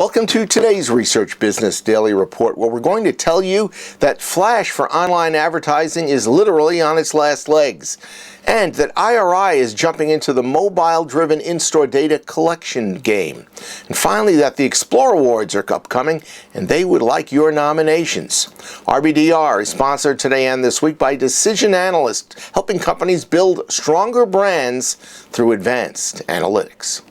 Welcome to today's Research Business Daily Report, where we're going to tell you that Flash for online advertising is literally on its last legs, and that IRI is jumping into the mobile-driven in-store data collection game. And finally, that the EXPLOR Awards are upcoming, and they would like your nominations. RBDR is sponsored today and this week by Decision Analyst, helping companies build stronger brands through advanced analytics.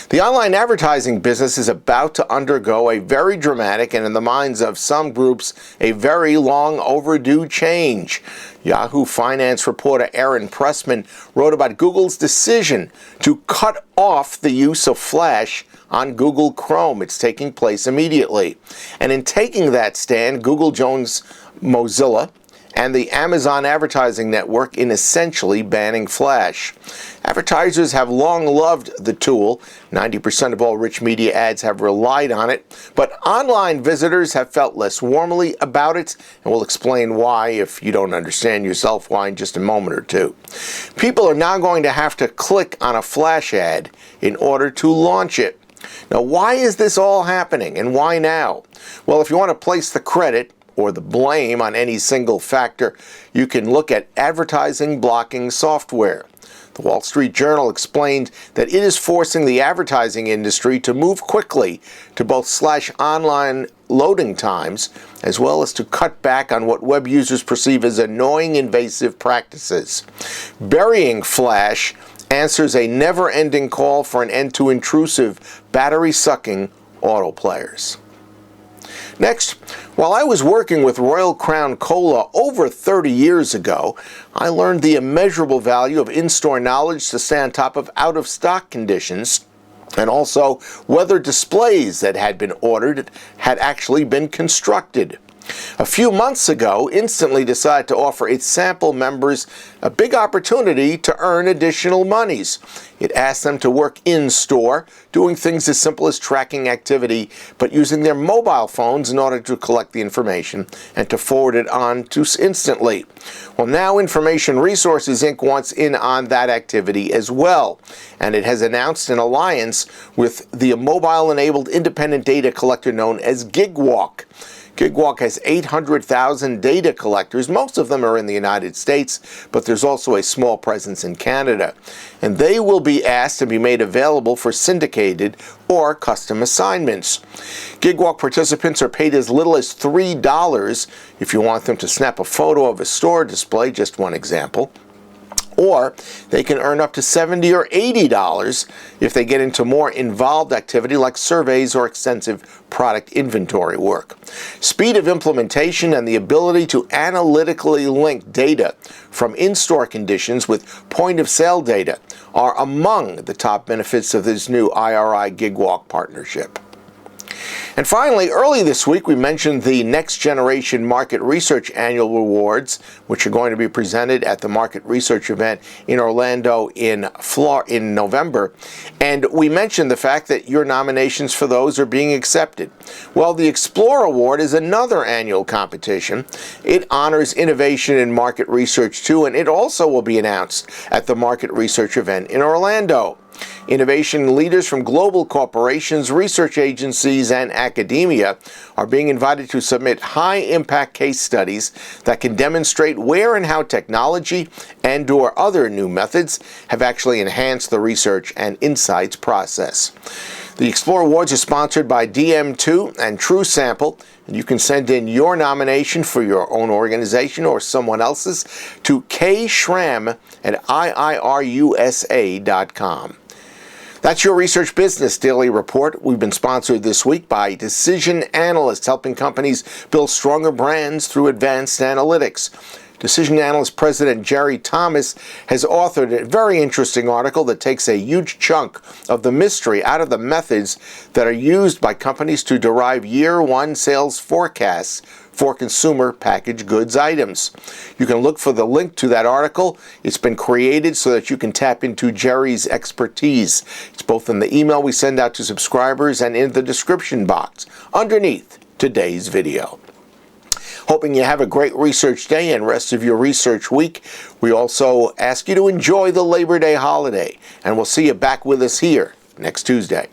The online advertising business is about to undergo a very dramatic and, in the minds of some groups, a very long overdue change. Yahoo Finance reporter Aaron Pressman wrote about Google's decision to cut off the use of Flash on Google Chrome. It's taking place immediately. And in taking that stand, Google joins Mozilla and the Amazon Advertising Network in essentially banning Flash. Advertisers have long loved the tool. 90% of all rich media ads have relied on it, but online visitors have felt less warmly about it, and we'll explain why, if you don't understand yourself why, in just a moment or two. People are now going to have to click on a Flash ad in order to launch it. Now, why is this all happening, and why now? Well, if you want to place the credit or the blame on any single factor, you can look at advertising blocking software. The Wall Street Journal explained that it is forcing the advertising industry to move quickly to both slash online loading times, as well as to cut back on what web users perceive as annoying, invasive practices. Burying Flash answers a never-ending call for an end to intrusive, battery-sucking autoplayers. Next, while I was working with Royal Crown Cola over 30 years ago, I learned the immeasurable value of in-store knowledge to stay on top of out-of-stock conditions, and also whether displays that had been ordered had actually been constructed. A few months ago, Instantly decided to offer its sample members a big opportunity to earn additional monies. It asked them to work in-store, doing things as simple as tracking activity, but using their mobile phones in order to collect the information and to forward it on to Instantly. Well, now Information Resources Inc. wants in on that activity as well, and it has announced an alliance with the mobile-enabled independent data collector known as GigWalk. GigWalk has 800,000 data collectors. Most of them are in the United States, but there's also a small presence in Canada. And they will be asked to be made available for syndicated or custom assignments. GigWalk participants are paid as little as $3 if you want them to snap a photo of a store display, just one example. Or they can earn up to $70 or $80 if they get into more involved activity like surveys or extensive product inventory work. Speed of implementation and the ability to analytically link data from in-store conditions with point-of-sale data are among the top benefits of this new IRI GigWalk partnership. And finally, early this week, we mentioned the Next Generation Market Research Annual Awards, which are going to be presented at the Market Research event in Orlando in November. And we mentioned the fact that your nominations for those are being accepted. Well, the EXPLOR Award is another annual competition. It honors innovation in market research, too, and it also will be announced at the Market Research event in Orlando. Innovation leaders from global corporations, research agencies, and academia are being invited to submit high-impact case studies that can demonstrate where and how technology and/or other new methods have actually enhanced the research and insights process. The EXPLOR Awards are sponsored by DM2 and TrueSample, and you can send in your nomination for your own organization or someone else's to kschramm@iirusa.com. That's your Research Business Daily Report. We've been sponsored this week by Decision Analyst, helping companies build stronger brands through advanced analytics. Decision Analyst President Jerry Thomas has authored a very interesting article that takes a huge chunk of the mystery out of the methods that are used by companies to derive year-one sales forecasts for consumer packaged goods items. You can look for the link to that article. It's been created so that you can tap into Jerry's expertise. It's both in the email we send out to subscribers and in the description box underneath today's video. Hoping you have a great research day and rest of your research week. We also ask you to enjoy the Labor Day holiday, and we'll see you back with us here next Tuesday.